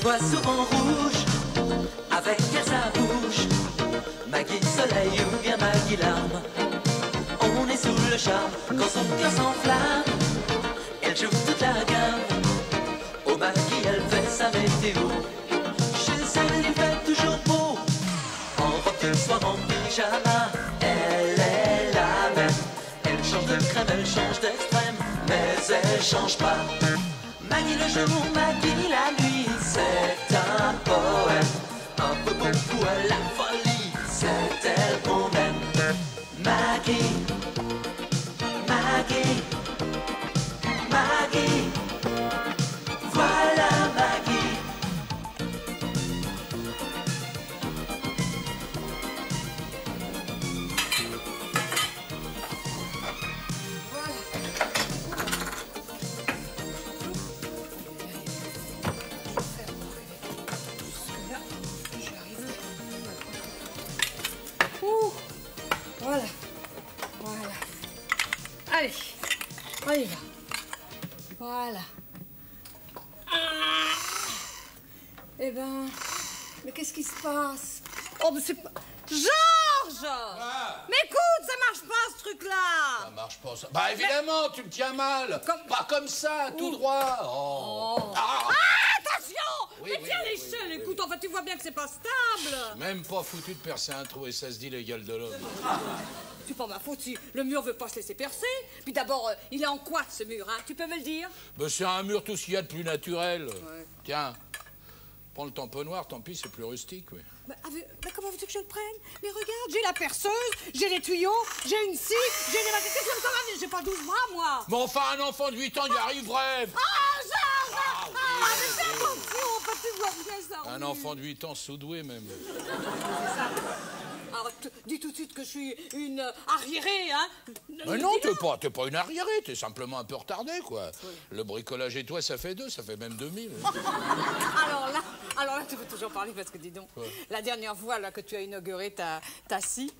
Elle voit souvent rouge, avec elle sa bouche. Maggie soleil ou bien Maggie larme. On est sous le charme quand son cœur s'enflamme. Elle joue toute la gamme. Au Maggie elle fait sa météo. Chez elle il fait toujours beau. En robe de soir, en pyjama. Elle est la même. Elle change de crème, elle change d'extrême, mais elle change pas. Maggie le jour, Maggie la nuit, c'est un poème. Un peu beaucoup à la folie, c'est elle qu'on aime. Maggie, Maggie, Maggie, voilà Maggie. Voilà. Voilà. Allez, on y va. Voilà. Ah. Eh ben, mais qu'est-ce qui se passe? Oh, mais c'est pas... Georges! Ah. Mais écoute, ça marche pas ce truc-là! Ça marche pas, ça. Bah évidemment, tu me tiens mal. Pas comme ça, tout droit. Oh. Ah, attention! Oui, mais oui, tiens oui, l'échelle, oui, écoute, enfin tu vois bien que c'est pas stable! Même pas foutu de percer un trou et ça se dit les gueules de l'homme. C'est pas ma faute si le mur veut pas se laisser percer. Puis d'abord, il est en quoi ce mur, hein? Tu peux me le dire? Bah c'est un mur tout ce qu'il y a de plus naturel. Ouais. Tiens, prends le tamponnoir, tant pis, c'est plus rustique, oui. Mais comment veux-tu que je le prenne? Mais regarde, j'ai la perceuse, j'ai les tuyaux, j'ai une scie, j'ai les machines. Qu'est-ce que tu me commandes? J'ai pas 12 bras, moi! Mais enfin, un enfant de 8 ans y arriverait! Ah, Georges! Mais fais attention, enfin, tu vois bien ça! Un enfant de 8 ans sous-doué, même. Alors, dis tout de suite que je suis une arriérée, hein? Mais non, t'es pas une arriérée, t'es simplement un peu retardée, quoi. Oui. Le bricolage et toi, ça fait 2, ça fait même 2000. Alors là, tu veux toujours parler parce que, dis donc, ouais. La dernière fois là, que tu as inauguré ta scie,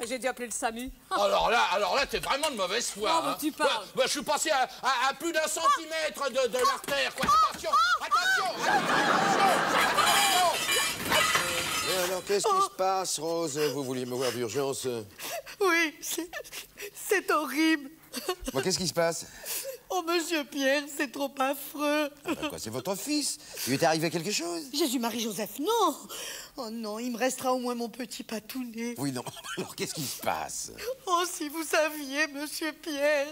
j'ai dû appeler le SAMU. Alors là, t'es vraiment de mauvaise foi. Oh, tu parles. Bah, je suis passé à plus d'un centimètre de l'artère, quoi. Attention. Et alors, qu'est-ce qui se passe, Rose? Vous vouliez me voir d'urgence? Oui, c'est horrible. Moi, qu'est-ce qui se passe? Oh, monsieur Pierre, c'est trop affreux. Ah bah quoi, c'est votre fils? Il lui est arrivé quelque chose? Jésus-Marie-Joseph, non. Oh non, il me restera au moins mon petit patounet. Oui, non. Alors, qu'est-ce qui se passe? Oh, si vous saviez, monsieur Pierre.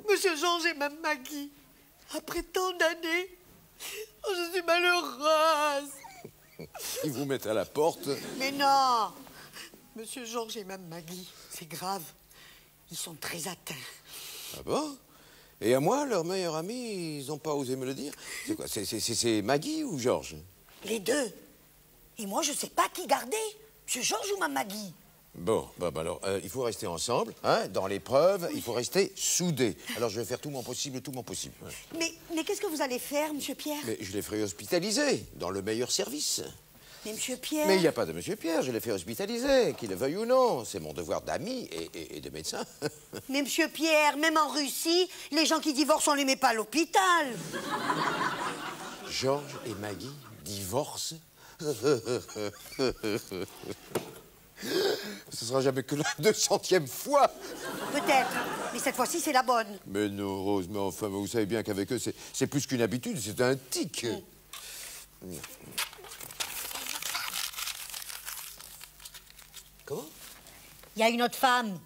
Monsieur Georges et Mme Maggie, après tant d'années, oh, je suis malheureuse. Ils vous mettent à la porte? Mais non. Monsieur Georges et Mme Maggie, c'est grave. Ils sont très atteints. Ah bon? Et à moi, leur meilleur ami, ils n'ont pas osé me le dire? C'est quoi? C'est Maggie ou Georges? Les deux. Et moi, je sais pas qui garder. Monsieur Georges ou Mme Maggie? Bon, bah alors, il faut rester ensemble, hein? Dans l'épreuve, il faut rester soudés. Alors, je vais faire tout mon possible. Ouais. Mais qu'est-ce que vous allez faire, monsieur Pierre? Mais je les ferai hospitaliser, dans le meilleur service. Mais monsieur Pierre... Mais il n'y a pas de monsieur Pierre, je les fais hospitaliser, qu'il le veuille ou non. C'est mon devoir d'ami et de médecin. Mais monsieur Pierre, même en Russie, les gens qui divorcent, on les met pas à l'hôpital. Georges et Maggie divorcent? Ce sera jamais que la 200e fois. Peut-être, mais cette fois-ci, c'est la bonne. Mais non, Rose, mais enfin, vous savez bien qu'avec eux, c'est plus qu'une habitude, c'est un tic. Comment? Il y a une autre femme.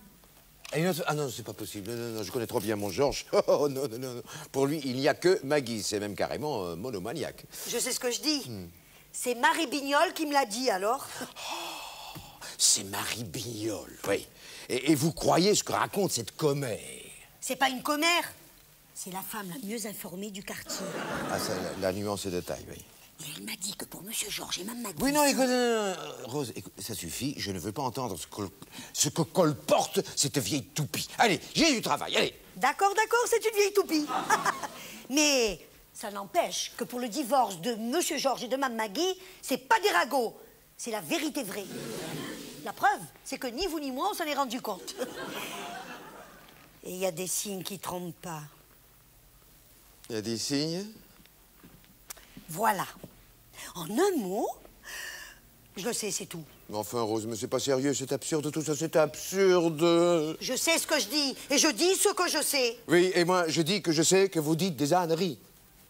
Ah non, c'est pas possible. Non, je connais trop bien mon Georges. Oh non. Pour lui, il n'y a que Maggie. C'est même carrément monomaniaque. Je sais ce que je dis. C'est Marie Bignol qui me l'a dit, alors. Oh, c'est Marie Bignol, oui. Et vous croyez ce que raconte cette commère? C'est pas une commère. C'est la femme la mieux informée du quartier. Ah, ça, la nuance est de taille, oui. Et elle m'a dit que pour monsieur Georges et Mme Maggie... Oui, non, écoute, non, Rose, écoute, ça suffit. Je ne veux pas entendre ce que colporte cette vieille toupie. Allez, j'ai du travail, allez. D'accord, c'est une vieille toupie. Mais ça n'empêche que pour le divorce de monsieur Georges et de Mme Maggie, c'est pas des ragots, c'est la vérité vraie. La preuve, c'est que ni vous ni moi, on s'en est rendu compte. Et il y a des signes qui trompent pas. Il y a des signes? Voilà. En un mot, je le sais, c'est tout. Enfin, Rose, mais c'est pas sérieux, c'est absurde, tout ça, c'est absurde. Je sais ce que je dis, et je dis ce que je sais. Oui, et moi, je dis que je sais que vous dites des âneries.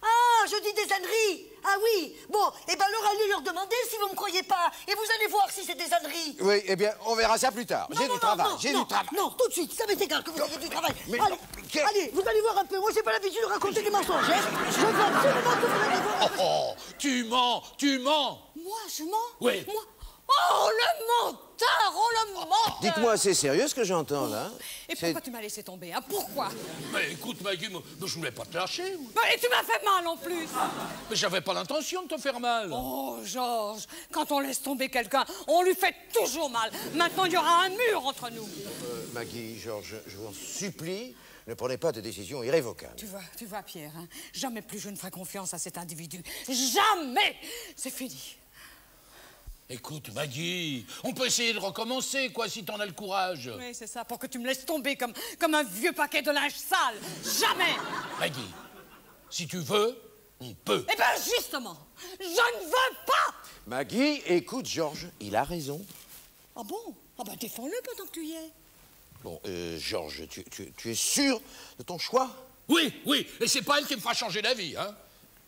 Ah, je dis des âneries. Ah oui. Bon, eh ben alors allez leur demander si vous me croyez pas, et vous allez voir si c'est des âneries. Oui, eh bien, on verra ça plus tard. J'ai du travail, j'ai du travail. Non, tout de suite, ça m'est égal que vous ayez du travail. Mais allez, non, mais allez, vous allez voir un peu, moi j'ai pas l'habitude de raconter des mensonges, hein. Je veux absolument que vous allez voir. Oh, tu mens, tu mens. Moi, je mens? Oui. Moi? Oh, le menteur! Oh, le menteur! Dites-moi, c'est sérieux ce que j'entends, là? Et pourquoi tu m'as laissé tomber, hein? Pourquoi? Mais écoute, Maggie, moi, je voulais pas te lâcher. Moi. Et tu m'as fait mal en plus! Mais j'avais pas l'intention de te faire mal. Oh, Georges, quand on laisse tomber quelqu'un, on lui fait toujours mal. Maintenant, il y aura un mur entre nous. Maggie, Georges, je vous en supplie, ne prenez pas de décision irrévocable. Tu vois, Pierre, hein, jamais plus je ne ferai confiance à cet individu. Jamais! C'est fini. Écoute, Maggie, on peut essayer de recommencer, quoi, si t'en as le courage. Oui, c'est ça, pour que tu me laisses tomber comme un vieux paquet de linge sale. Jamais! Maggie, si tu veux, on peut. Eh bien, justement, je ne veux pas! Maggie, écoute, Georges, il a raison. Ah bon? Ah ben, défends-le pendant que tu y es. Bon, Georges, tu es sûr de ton choix? Oui, et c'est pas elle qui me fera changer d'avis, hein.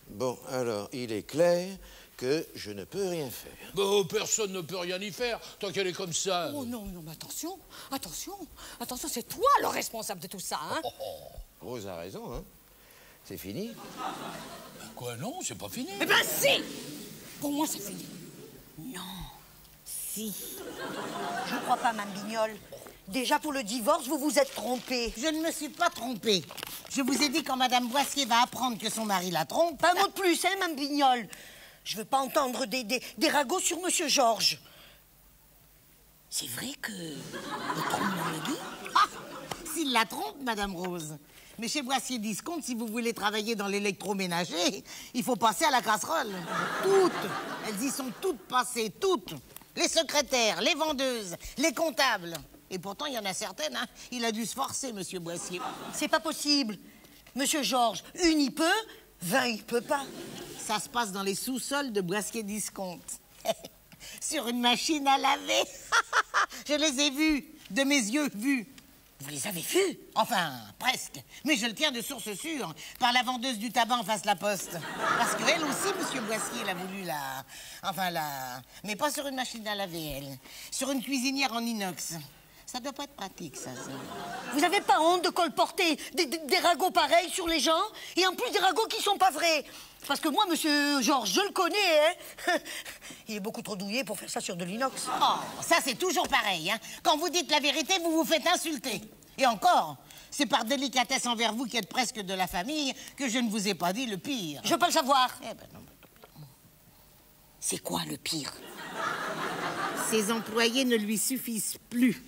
Bon, alors, il est clair que je ne peux rien faire. Bon, personne ne peut rien y faire, tant qu'elle est comme ça. Oh non, mais attention, c'est toi le responsable de tout ça, hein. Rose a raison, hein. C'est fini. Quoi, non, c'est pas fini. Eh ben si! Pour moi, c'est fini. Non, si. Je ne crois pas, Mme Bignol. Déjà, pour le divorce, vous vous êtes trompée. Je ne me suis pas trompée. Je vous ai dit quand Madame Boissier va apprendre que son mari la trompe... Pas un mot de plus, hein, Mme Bignol. Je veux pas entendre des ragots sur Monsieur Georges. C'est vrai que... il trompe Maggie? Ah! S'il la trompe, Madame Rose. Mais chez Boissier Discount, si vous voulez travailler dans l'électroménager, il faut passer à la casserole. Toutes. Elles y sont toutes passées, toutes. Les secrétaires, les vendeuses, les comptables. Et pourtant, il y en a certaines, hein. Il a dû se forcer, Monsieur Boissier. C'est pas possible. Monsieur Georges, une il peut, 20 il peut pas. Ça se passe dans les sous-sols de Boissier Discount. Sur une machine à laver. Je les ai vus, de mes yeux vus. Vous les avez vus? Enfin, presque. Mais je le tiens de source sûre, par la vendeuse du tabac en face la poste. Parce qu'elle aussi, Monsieur Boissier, l'a voulu la... Enfin, la... Mais pas sur une machine à laver, elle. Sur une cuisinière en inox. Ça doit pas être pratique, ça. Vous avez pas honte de colporter des ragots pareils sur les gens? Et en plus, des ragots qui sont pas vrais. Parce que moi, Monsieur Georges, je le connais, hein. Il est beaucoup trop douillet pour faire ça sur de l'inox. Oh, ça, c'est toujours pareil, hein. Quand vous dites la vérité, vous vous faites insulter. Et encore, c'est par délicatesse envers vous qui êtes presque de la famille que je ne vous ai pas dit le pire. Je veux pas le savoir. Eh ben non. C'est quoi le pire? Ses employés ne lui suffisent plus.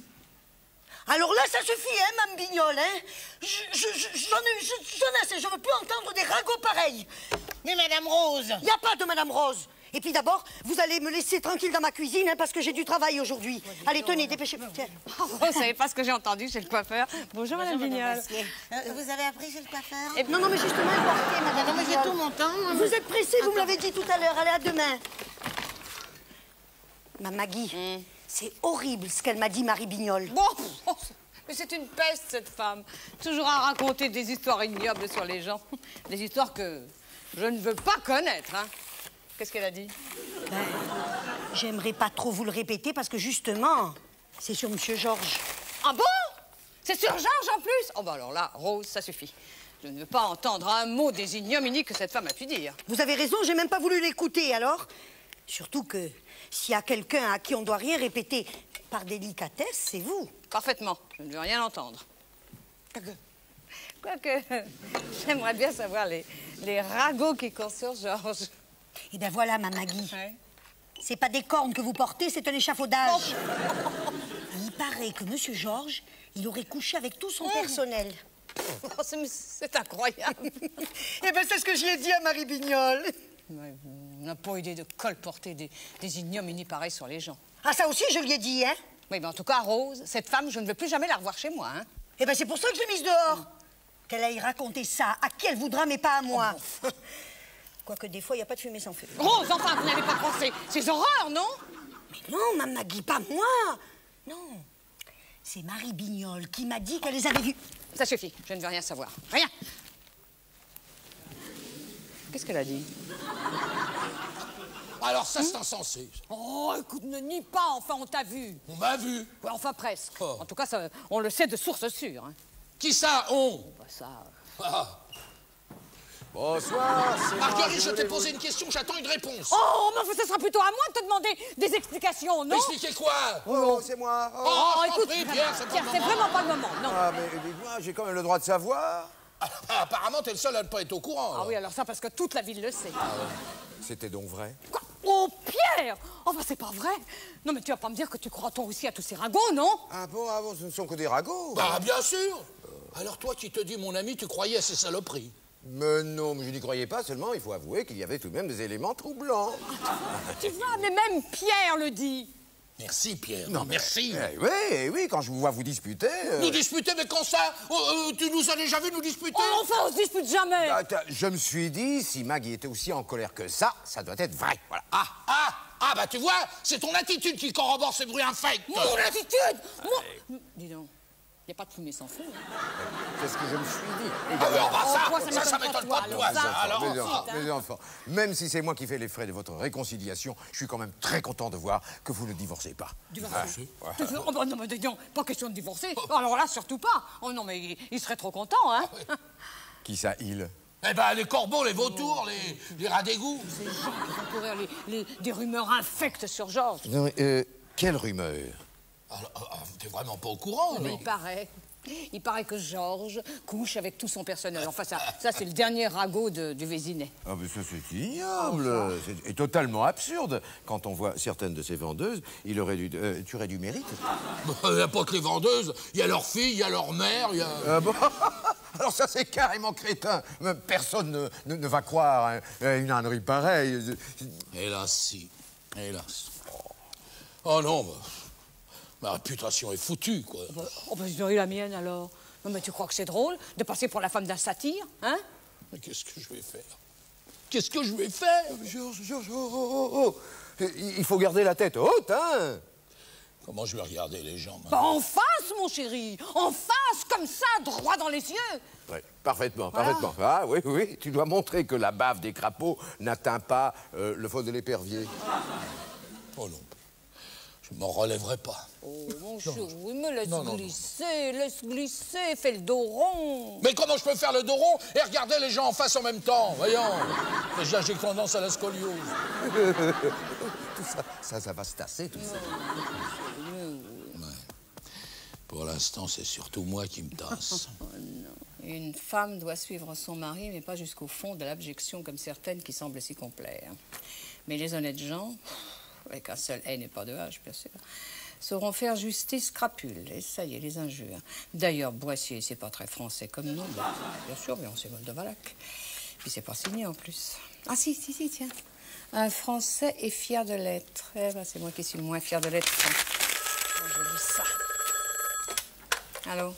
Alors là, ça suffit, hein, Mme Bignol, hein. J'en ai assez, je veux plus entendre des ragots pareils. Mais Madame Rose... Il n'y a pas de Madame Rose. Et puis d'abord, vous allez me laisser tranquille dans ma cuisine, hein, parce que j'ai du travail aujourd'hui. Allez, tenez, dépêchez-vous. Vous savez pas ce que j'ai entendu chez le coiffeur. Bonjour, Madame Bignol. Vous avez appris chez le coiffeur? Non, non, mais justement, écoutez, Madame Non, mais j'ai Bignol. tout mon temps. Vous êtes pressée, vous me l'avez dit tout à l'heure. Allez, à demain. Ma Maggie, c'est horrible ce qu'elle m'a dit, Marie Bignol. Bon, mais c'est une peste, cette femme. Toujours à raconter des histoires ignobles sur les gens. Des histoires que je ne veux pas connaître, hein. Qu'est-ce qu'elle a dit? Ben, j'aimerais pas trop vous le répéter parce que justement, c'est sur Monsieur Georges. Ah bon? C'est sur Georges en plus? Oh, bah alors là, Rose, ça suffit. Je ne veux pas entendre un mot des ignominies que cette femme a pu dire. Vous avez raison, j'ai même pas voulu l'écouter, alors. Surtout que s'il y a quelqu'un à qui on doit rien répéter par délicatesse, c'est vous. Parfaitement, je ne veux rien entendre. Quoique, j'aimerais bien savoir les ragots qui courent sur Georges. Eh bien voilà, ma Maggie. Ouais. C'est pas des cornes que vous portez, c'est un échafaudage. Et il paraît que Monsieur Georges, il aurait couché avec tout son personnel. Oh, c'est incroyable. Eh bien, c'est ce que je lui ai dit à Marie Bignol. On n'a pas idée de colporter des ignominies pareilles sur les gens. Ah, ça aussi, je lui ai dit, hein. Oui, mais en tout cas, Rose, cette femme, je ne veux plus jamais la revoir chez moi, hein. Eh bien, c'est pour ça que je l'ai mise dehors. Qu'elle aille raconter ça à qui elle voudra, mais pas à moi. Quoique des fois, il n'y a pas de fumée sans feu. Rose, enfin, vous n'allez pas penser ces horreurs, non? Mais non, Mme Maggie, pas moi. Non. C'est Marie Bignol qui m'a dit qu'elle les avait vus. Ça suffit, je ne veux rien savoir. Rien. Qu'est-ce qu'elle a dit? Alors ça, c'est insensé. Oh, écoute, ne nie pas, enfin, on t'a vu. On m'a vu. Ouais, enfin, presque. Oh. En tout cas, ça, on le sait de source sûre. Hein. Qui ça, on? Bah, ça... Ah. Bonsoir, c'est moi. Marguerite, je t'ai posé une question, j'attends une réponse. Oh, mais ce sera plutôt à moi de te demander des explications, non? Expliquez quoi? Oh, c'est moi. Oh. Oh, je t'en écoute, prie, Pierre, c'est pas Pierre, le c'est moment. vraiment pas le moment, non. Ah, mais dites-moi, j'ai quand même le droit de savoir. Ah, apparemment, t'es le seul à ne pas être au courant. Ah alors. oui, alors ça, parce que toute la ville le sait. C'était donc vrai? Quoi? Oh, Pierre! Oh, bah, c'est pas vrai. Non, mais tu vas pas me dire que tu crois toi aussi à tous ces ragots, non? Ah bon, ce ne sont que des ragots. Bah, bien sûr. Alors toi qui te dis, mon ami, tu croyais à ces saloperies. Mais non, mais je n'y croyais pas, seulement il faut avouer qu'il y avait tout de même des éléments troublants. Tu vois, mais même Pierre le dit. Merci, Pierre. Non, merci. Oui, quand je vous vois vous disputer... Nous disputer, mais quand ça? Tu nous as déjà vu nous disputer? Oh, enfin, on se dispute jamais. Attends, je me suis dit, si Maggie était aussi en colère que ça doit être vrai, voilà. Ah, bah tu vois, c'est ton attitude qui corrobore ces bruits infects. Mon attitude! Moi... Dis donc, il n'y a pas de fumée sans feu. Hein. C'est ce que je me suis dit. Ah, mais bah, toi, ça m'étonne pas de toi, ça. Alors, Mes enfants, mes enfants, même si c'est moi qui fais les frais de votre réconciliation, je suis quand même très content de voir que vous ne divorcez pas. Divorcer? Oh, bah, non, mais dis donc, pas question de divorcer. Alors là, surtout pas. Oh non, mais il serait trop content, hein. Qui ça, il? eh ben, les corbeaux, les vautours, les rats d'égout. Ces gens qui font courir des rumeurs infectes sur Georges. Non, quelle rumeur? Alors, t'es vraiment pas au courant, Mais alors? il paraît que Georges couche avec tout son personnel. Enfin, ça c'est le dernier ragot du Vésinet. Ah, mais ça, c'est ignoble. C'est totalement absurde. Quand on voit certaines de ces vendeuses, tu aurais du mérite. Il n'y a pas que les vendeuses. Il y a leurs filles, il y a leur mère, il y a... Ah bon? Alors ça, c'est carrément crétin. Même personne ne va croire à une ânerie pareille. Hélas, si. Hélas. Oh non, bah, ma réputation est foutue, quoi. Oh, bah, dis donc, et la mienne, alors? Non, mais tu crois que c'est drôle de passer pour la femme d'un satyre, hein? Mais qu'est-ce que je vais faire? Qu'est-ce que je vais faire? Georges, oh. Il faut garder la tête haute, hein? Comment je vais regarder les gens, Bah, maintenant? en face, mon chéri! En face, comme ça, droit dans les yeux! Oui, parfaitement. Ah oui, tu dois montrer que la bave des crapauds n'atteint pas le fond de l'épervier. Oh non, je ne m'en relèverai pas. Oh, mon chéri, mais laisse glisser, fais le dos rond. Mais comment je peux faire le dos rond et regarder les gens en face en même temps? Voyons. Déjà, j'ai tendance à la scoliose. Tout ça va se tasser, tout ça. Ouais. Pour l'instant, c'est surtout moi qui me tasse. Oh non. Une femme doit suivre son mari, mais pas jusqu'au fond de l'abjection comme certaines qui semblent s'y complaire. Mais les honnêtes gens, avec un seul haine et pas de hache, bien sûr, sauront faire justice crapule. Et ça y est, les injures. D'ailleurs, Boissier, c'est pas très français comme nous. Bien sûr, mais on s'est Moldavalac. Puis c'est pas signé en plus. Ah si, tiens. Un Français est fier de l'être. Eh ben, c'est moi qui suis le moins fier de l'être. Je lis ça. Allô?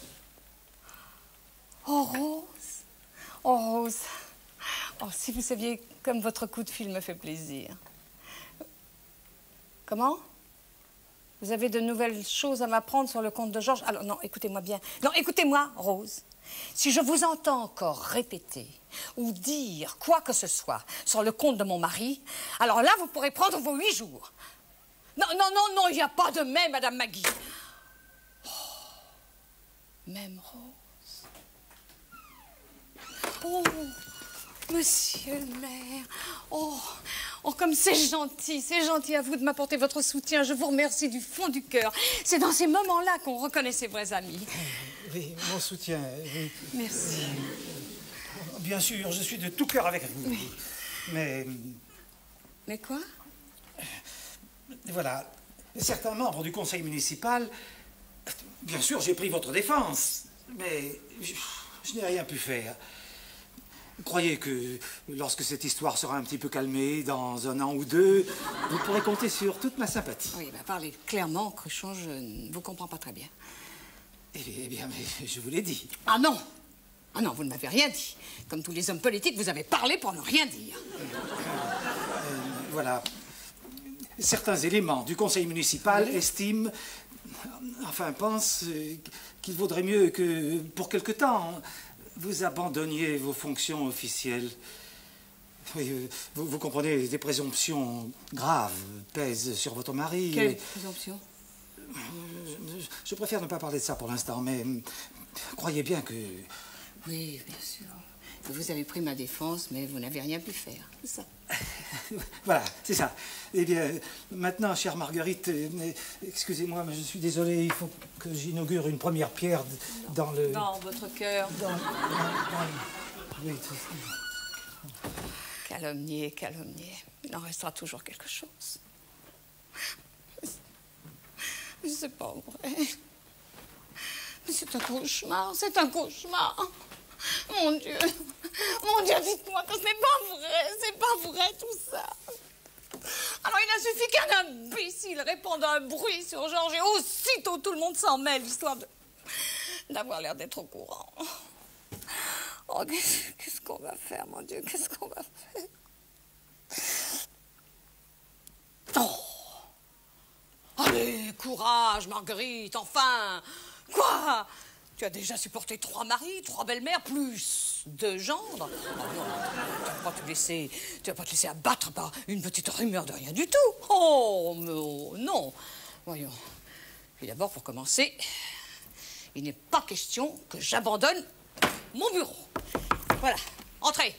Oh, Rose. Oh, Rose. Oh, si vous saviez comme votre coup de fil me fait plaisir. Comment? Vous avez de nouvelles choses à m'apprendre sur le compte de Georges? Alors, non, écoutez-moi bien. Non, écoutez-moi, Rose. Si je vous entends encore répéter ou dire quoi que ce soit sur le compte de mon mari, alors là, vous pourrez prendre vos 8 jours. Non, il n'y a pas de mais, Madame Maggie. Oh, même Rose. Oh, Monsieur le maire. Oh, comme c'est gentil à vous de m'apporter votre soutien. Je vous remercie du fond du cœur. C'est dans ces moments-là qu'on reconnaît ses vrais amis. Oui, mon soutien. Oui. Merci. Bien sûr, je suis de tout cœur avec vous. Oui. Mais quoi? Voilà, certains membres du conseil municipal, bien sûr, j'ai pris votre défense, mais je n'ai rien pu faire. Croyez que lorsque cette histoire sera un petit peu calmée, dans 1 an ou 2, vous pourrez compter sur toute ma sympathie. Oui, parlez clairement, Cruchon, je ne vous comprends pas très bien. Eh bien, mais je vous l'ai dit. Ah non! Ah non, vous ne m'avez rien dit. Comme tous les hommes politiques, vous avez parlé pour ne rien dire. Voilà. Certains éléments du conseil municipal estiment, enfin pensent qu'il vaudrait mieux que, pour quelque temps, vous abandonniez vos fonctions officielles. Oui, vous comprenez, des présomptions graves pèsent sur votre mari. Quelle présomption? Je préfère ne pas parler de ça pour l'instant, mais croyez bien que... Oui, bien sûr. Vous avez pris ma défense, mais vous n'avez rien pu faire. C'est ça. Voilà, c'est ça. Eh bien, maintenant, chère Marguerite, excusez-moi, mais je suis désolé, il faut que j'inaugure une première pierre dans le... Dans votre cœur. Oui, tout ça. Calomnier, calomnier. Il en restera toujours quelque chose. Mais c'est pas vrai. Mais c'est un cauchemar, c'est un cauchemar. Mon Dieu, dites-moi que c'est pas vrai tout ça. Alors il a suffi qu'un imbécile réponde à un bruit sur Georges et aussitôt tout le monde s'en mêle, histoire d'avoir l'air d'être au courant. Oh, qu'est-ce qu'on va faire, mon Dieu, qu'est-ce qu'on va faire? Oh! Allez, courage, Marguerite, enfin! Quoi? Tu as déjà supporté 3 maris, 3 belles-mères, plus 2 gendres. Oh non, tu vas pas te laisser abattre par une petite rumeur de rien du tout. Oh, non. Voyons. Puis d'abord, pour commencer, il n'est pas question que j'abandonne mon bureau. Voilà, entrez.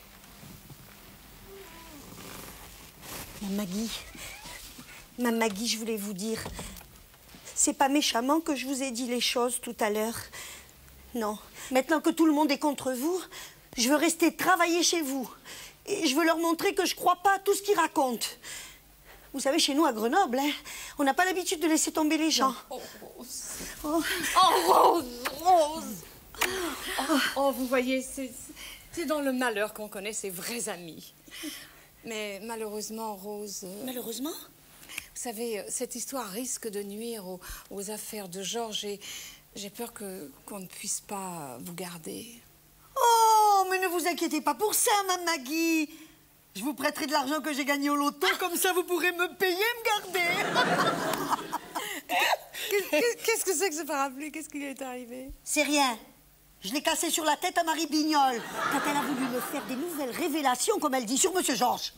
Ma Maggie, je voulais vous dire, c'est pas méchamment que je vous ai dit les choses tout à l'heure. Non. Maintenant que tout le monde est contre vous, je veux rester travailler chez vous. Et je veux leur montrer que je crois pas à tout ce qu'ils racontent. Vous savez, chez nous, à Grenoble, hein, on n'a pas l'habitude de laisser tomber les gens. Oh, Rose. Oh, oh Rose. Oh, vous voyez, c'est dans le malheur qu'on connaît ses vrais amis. Mais malheureusement, Rose... Malheureusement? Vous savez, cette histoire risque de nuire aux affaires de Georges et j'ai peur qu'on ne puisse pas vous garder. Oh, mais ne vous inquiétez pas pour ça, ma Maggie. Je vous prêterai de l'argent que j'ai gagné au loto, comme ça vous pourrez me payer, me garder. Qu'est-ce que c'est que ce parapluie? Qu'est-ce qui lui est arrivé? C'est rien. Je l'ai cassé sur la tête à Marie Bignol, quand elle a voulu me faire des nouvelles révélations, comme elle dit, sur Monsieur Georges.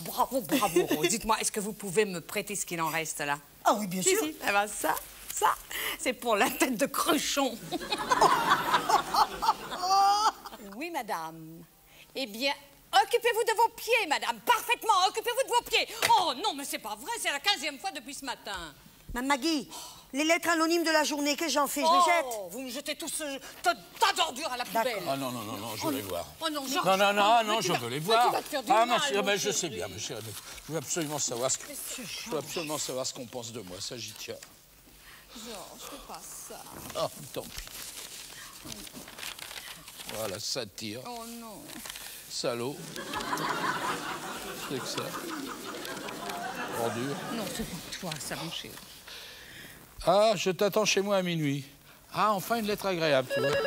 Bravo. Dites-moi, est-ce que vous pouvez me prêter ce qu'il en reste, là? Ah oui, bien sûr. Si. Eh ben ça, c'est pour la tête de cruchon. Oui, madame. Eh bien, occupez-vous de vos pieds, madame. Parfaitement, occupez-vous de vos pieds. Oh non, mais c'est pas vrai, c'est la 15e fois depuis ce matin. Mme Maggie, les lettres anonymes de la journée, qu'est-ce que j'en fais? Je les jette? Vous me jetez tout ce tas d'ordures à la poubelle. Ah non, je veux les voir. Oh non, Georges. Non, je veux les voir. Tu vas te faire du mal, ma chérie, mon je sais chéri. bien, ma chérie. Je veux absolument savoir ce qu'on pense de moi, ça j'y tiens. Georges, fais pas ça. Oh, tant pis. Voilà, ça tire. Oh non. Salaud. C'est que ça. Ordure. Non, c'est pour toi, ça, mon chéri. Ah, je t'attends chez moi à minuit. Ah, enfin une lettre agréable, tu vois. Laissez,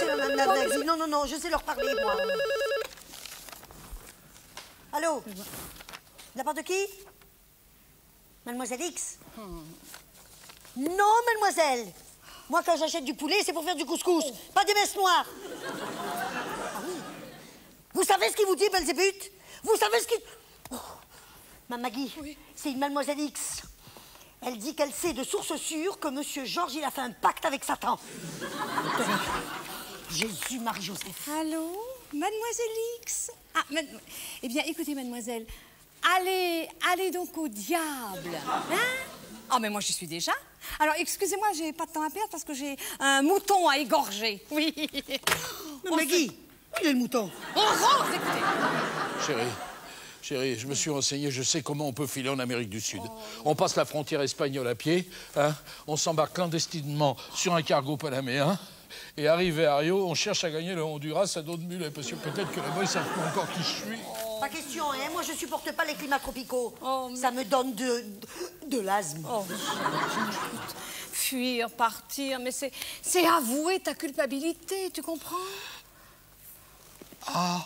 Mme Maggie. Non, je sais leur parler, moi. Allô? De la part de qui? Mademoiselle X? Non, mademoiselle. Moi, quand j'achète du poulet, c'est pour faire du couscous, pas des messes noires. Ah oui. Vous savez ce qu'il vous dit, Belzébuth? Vous savez ce qu'il... Oh. Mme Maggie, oui. C'est une Mademoiselle X. Elle dit qu'elle sait de source sûre que Monsieur Georges, il a fait un pacte avec Satan. Jésus, Marie-Joseph. Allô? Mademoiselle X? Ah, eh bien, écoutez, mademoiselle, allez donc au diable. Hein? Ah, mais moi, j'y suis déjà. Alors, excusez-moi, j'ai pas de temps à perdre parce que j'ai un mouton à égorger. Oui. Maggie, il est le mouton. Oh, Rose, écoutez. Chérie, je me suis renseigné, je sais comment on peut filer en Amérique du Sud. On passe la frontière espagnole à pied, hein, on s'embarque clandestinement sur un cargo panaméen, et arrivé à Rio, on cherche à gagner le Honduras à dos de mulet, parce que peut-être que là-bas, ils savent pas encore qui je suis. Pas question, hein. Moi, je supporte pas les climats tropicaux. Ça me donne de l'asthme. Oh, fuir, partir, mais c'est avouer ta culpabilité, tu comprends? Ah,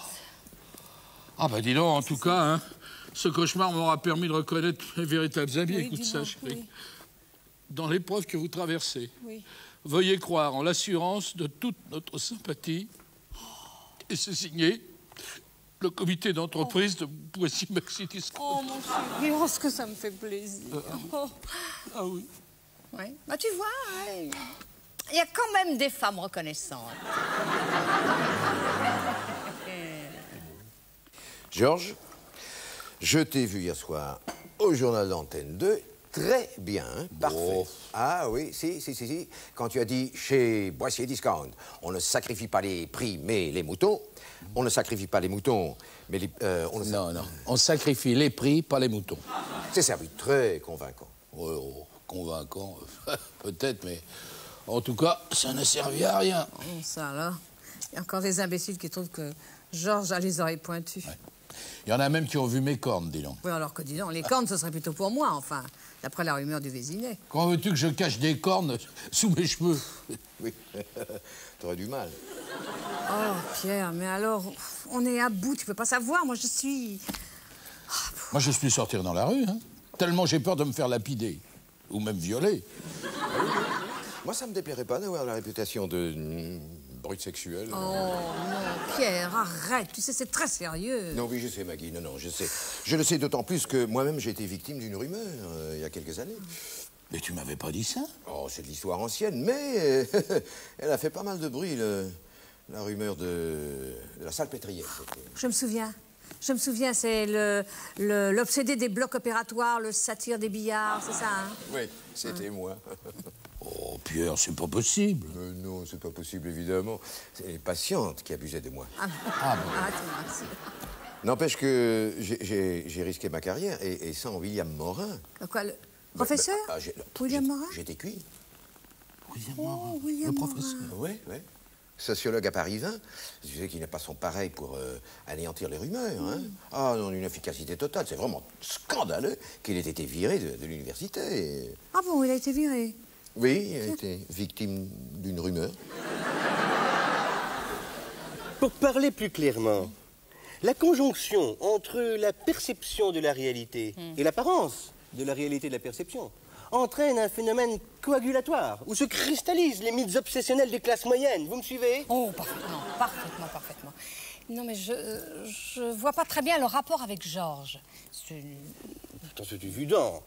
ben dis donc, en tout cas, hein, ce cauchemar m'aura permis de reconnaître mes véritables amis. Oui, écoute ça, chérie. Oui. Dans l'épreuve que vous traversez, Oui. veuillez croire en l'assurance de toute notre sympathie. Et c'est signé le comité d'entreprise de Boissy Maxi Discount. Oh, mon chéri, oh, ce que ça me fait plaisir. Oh. Ah oui. Ouais. Bah, tu vois, hein, il y a quand même des femmes reconnaissantes. Georges, je t'ai vu hier soir au journal d'Antenne 2. Très bien, hein, parfait. Oh. Ah oui, si. Quand tu as dit chez Boissier Discount, on ne sacrifie pas les prix, mais les moutons. On ne sacrifie pas les moutons, mais les... Non, on sacrifie les prix, pas les moutons. C'est ça, oui, très convaincant. Oh, convaincant, peut-être, mais en tout cas, ça n'a servi à rien. Oh, ça, là. Il y a encore des imbéciles qui trouvent que Georges a les oreilles pointues. Ouais. Il y en a même qui ont vu mes cornes, dis donc. Oui, alors que dis donc, les cornes, ce serait plutôt pour moi, enfin, d'après la rumeur du Vésinet. Comment veux-tu que je cache des cornes sous mes cheveux? Oui, t'aurais du mal. Oh, Pierre, mais alors, on est à bout, tu peux pas savoir, moi je suis... Moi, je suis sortir dans la rue, hein. Tellement j'ai peur de me faire lapider. Ou même violer. Moi, ça me déplairait pas d'avoir la réputation de brute sexuelle. Oh non, Pierre, arrête, tu sais, c'est très sérieux. Non, oui, je sais, Maggie, non, je sais. Je le sais d'autant plus que moi-même, j'ai été victime d'une rumeur il y a quelques années. Mais tu m'avais pas dit ça? Oh, c'est de l'histoire ancienne, mais elle a fait pas mal de bruit, la rumeur de la salpêtrière. Je me souviens, c'est l'obsédé des blocs opératoires, le satyre des billards, c'est ça, hein? Oui, c'était moi. Oh, Pierre, c'est pas possible. Non, c'est pas possible, évidemment. C'est les patientes qui abusaient de moi. Ah bon, merci. N'empêche que j'ai risqué ma carrière, et sans William Morin. Quoi, le professeur William Morin? J'étais cuit. William Morin, Oh, William le Morin. professeur. Oui. Sociologue à Paris 20, je sais qu'il n'est pas son pareil pour anéantir les rumeurs. Hein. Ah non, une efficacité totale. C'est vraiment scandaleux qu'il ait été viré de l'université. Ah bon, il a été viré? Oui, il a été victime d'une rumeur. Pour parler plus clairement, la conjonction entre la perception de la réalité et l'apparence de la réalité de la perception entraîne un phénomène coagulatoire où se cristallisent les mythes obsessionnels des classes moyennes. Vous me suivez? Oh, parfaitement. Non, mais je vois pas très bien le rapport avec Georges. Pourtant, c'est évident.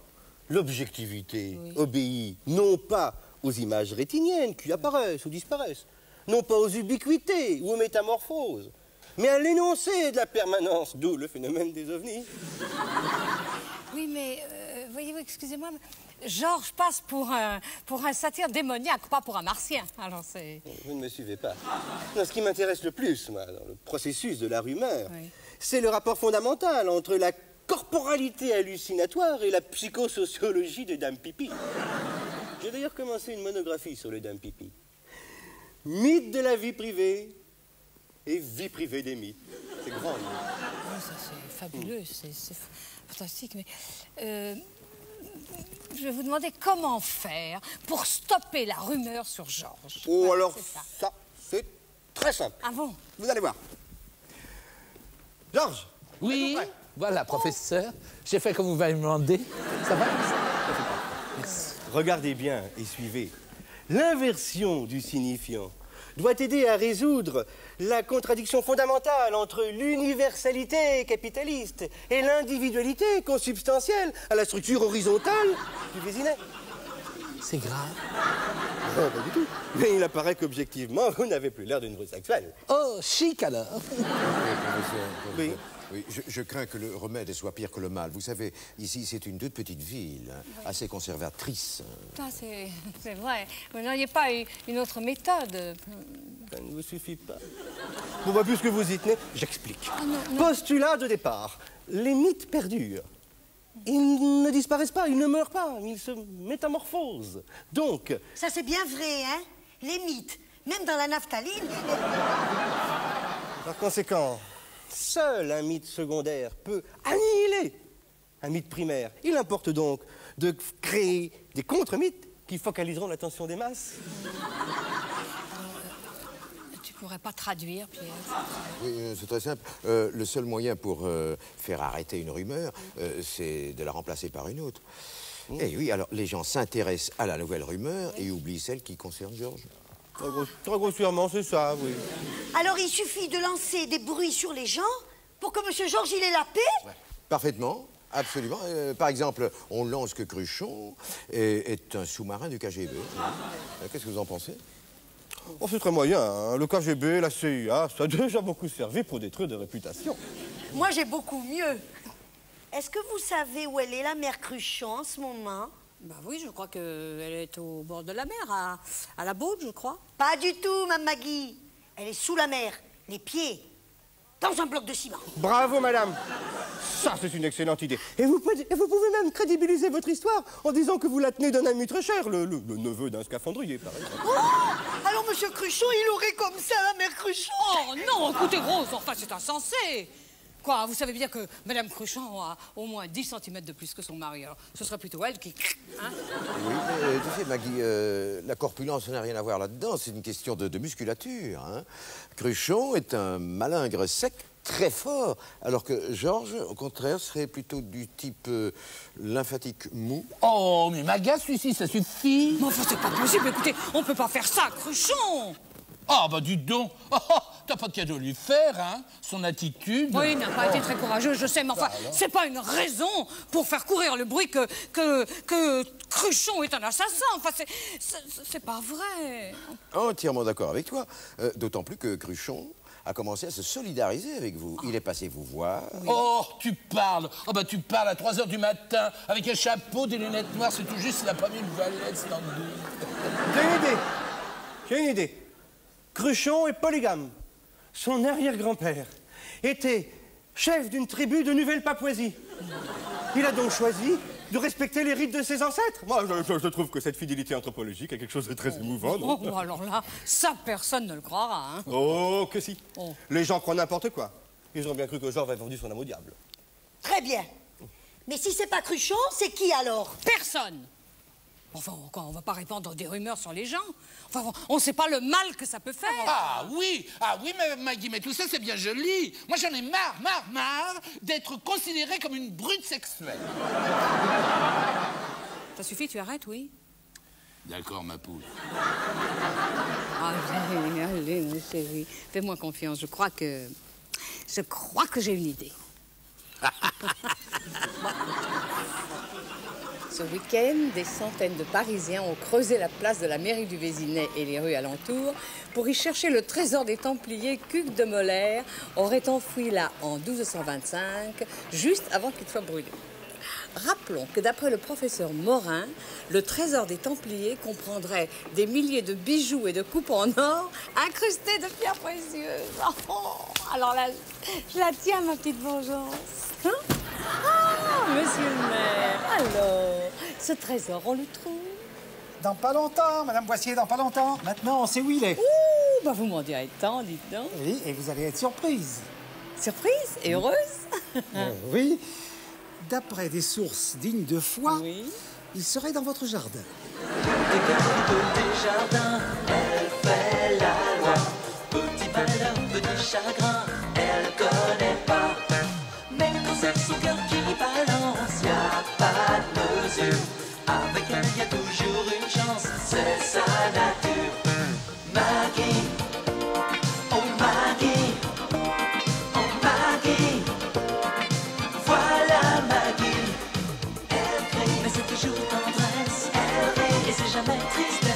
L'objectivité obéit non pas aux images rétiniennes qui apparaissent ou disparaissent, non pas aux ubiquités ou aux métamorphoses, mais à l'énoncé de la permanence, d'où le phénomène des ovnis. Oui, mais voyez-vous, excusez-moi, mais Georges passe pour un satyre démoniaque, pas pour un martien. Alors c'est... Vous ne me suivez pas. Non, ce qui m'intéresse le plus, moi, dans le processus de la rumeur, c'est le rapport fondamental entre la corporalité hallucinatoire et la psychosociologie de Dame Pipi. J'ai d'ailleurs commencé une monographie sur les Dame Pipi. Mythe de la vie privée et vie privée des mythes. C'est grand. Oui, ça c'est fabuleux, c'est fantastique, mais... je vais vous demander comment faire pour stopper la rumeur sur Georges. Oh, Voilà, alors c'est ça, c'est très simple. Ah bon? Vous allez voir. Georges. Oui, voilà, professeur. J'ai fait comme vous m'avez demandé. Ça va? Regardez bien et suivez. L'inversion du signifiant doit aider à résoudre la contradiction fondamentale entre l'universalité capitaliste et l'individualité consubstantielle à la structure horizontale du Vésinet. C'est grave. Non, pas du tout. Mais il apparaît qu'objectivement, vous n'avez plus l'air d'une rue sexuelle. Oh, chic alors. Oui. Oui, je crains que le remède soit pire que le mal. Vous savez, ici, c'est une toute petite ville, assez conservatrice. Ah, c'est vrai. Vous n'auriez pas une autre méthode? Ça ne vous suffit pas. Bon, bah, puisque vous y tenez, j'explique. Ah, non. Postulat de départ. Les mythes perdurent. Ils ne disparaissent pas, ils ne meurent pas, ils se métamorphosent. Donc... Ça, c'est bien vrai, hein? Les mythes, même dans la naphtaline... Par conséquent, seul un mythe secondaire peut annihiler un mythe primaire. Il importe donc de créer des contre-mythes qui focaliseront l'attention des masses. Tu pourrais pas traduire, Pierre? Oui, c'est très simple. Le seul moyen pour faire arrêter une rumeur, c'est de la remplacer par une autre. Eh oui, alors les gens s'intéressent à la nouvelle rumeur et oublient celle qui concerne Georges. Très grossièrement, c'est ça, oui. Alors il suffit de lancer des bruits sur les gens pour que M. Georges il ait la paix? Ouais. Parfaitement, absolument. Par exemple, on lance que Cruchon est un sous-marin du KGB. Qu'est-ce que vous en pensez? Oh, c'est très moyen, hein. Le KGB, la CIA, ça a déjà beaucoup servi pour détruire des réputations. Moi j'ai beaucoup mieux. Est-ce que vous savez où elle est, la mère Cruchon, en ce moment? Bah oui, je crois qu'elle est au bord de la mer, à la Baute, je crois. Pas du tout, Mme Maggie. Elle est sous la mer, les pieds dans un bloc de ciment. Bravo, madame. Ça, c'est une excellente idée. Et vous pouvez même crédibiliser votre histoire en disant que vous la tenez d'un ami très cher, le neveu d'un scaphandrier, par exemple. Oh! Alors, M. Cruchon, il aurait comme ça la mère Cruchon? Oh non, écoutez, Rose, enfin, c'est insensé. Quoi, vous savez bien que Mme Cruchon a au moins 10 cm de plus que son mari. Alors, ce serait plutôt elle qui... Hein? Oui, mais tu sais, Maggie, la corpulence n'a rien à voir là-dedans. C'est une question de musculature. Hein. Cruchon est un malingre sec, très fort, alors que Georges, au contraire, serait plutôt du type lymphatique mou. Oh, mais m'agace, celui-ci, ça suffit. Mais enfin, c'est pas possible. Écoutez, on peut pas faire ça, Cruchon. Ah, bah dites donc. T'as pas de cadeau à lui faire, hein? Son attitude... Oui, il n'a pas été très courageux, je sais, mais enfin, c'est pas une raison pour faire courir le bruit que Cruchon est un assassin. Enfin, c'est pas vrai. Entièrement d'accord avec toi. D'autant plus que Cruchon a commencé à se solidariser avec vous. Il est passé vous voir. Oui. Oh, tu parles. Oh, bah tu parles à 3 h du matin, avec un chapeau, des lunettes noires, c'est tout juste, il a pas mis une valette, c'est dans le dos. J'ai une idée. Cruchon est polygame. Son arrière-grand-père était chef d'une tribu de Nouvelle-Papouasie. Il a donc choisi de respecter les rites de ses ancêtres. Moi, je trouve que cette fidélité anthropologique est quelque chose de très émouvant. Non? Oh, alors là, ça, personne ne le croira. Hein. Oh, que si. Oh. Les gens croient n'importe quoi. Ils ont bien cru que Georges avait vendu son âme au diable. Très bien. Mais si c'est pas Cruchon, c'est qui alors? Personne. Enfin, on va pas répandre des rumeurs sur les gens. Enfin, on ne sait pas le mal que ça peut faire. Ah oui, mais Maggie, mais tout ça, c'est bien joli. Moi, j'en ai marre d'être considérée comme une brute sexuelle. Ça suffit, tu arrêtes, oui? D'accord, ma poule. Allez, mon chéri, fais-moi confiance. Je crois que j'ai une idée. Ce week-end, des centaines de Parisiens ont creusé la place de la mairie du Vésinet et les rues alentours pour y chercher le trésor des Templiers qu'Hugues de Molaire aurait enfoui là en 1225, juste avant qu'il soit brûlé. Rappelons que d'après le professeur Morin, le trésor des Templiers comprendrait des milliers de bijoux et de coupes en or incrustés de pierres précieuses. Oh, alors là, je la tiens, ma petite vengeance. Hein? Ah, monsieur le maire, alors, ce trésor, on le trouve? Dans pas longtemps, Madame Boissier, dans pas longtemps. Maintenant, on sait où il est. Ouh, bah vous m'en direz tant, dites donc. Oui, et vous allez être surprise. Surprise et heureuse? Oui. D'après des sources dignes de foi, Oui. il serait dans votre jardin. Petit jardin, elle fait la loi. Petit malheur, petit chagrin, elle connaît pas. Mais quand c'est son cœur qui balance, y a pas de mesure. Avec elle, y a toujours une chance, c'est sa nature. Maggie, oh Maggie, oh Maggie. Voilà Maggie, elle crie, mais c'est toujours tendresse. Elle rit et c'est jamais triste.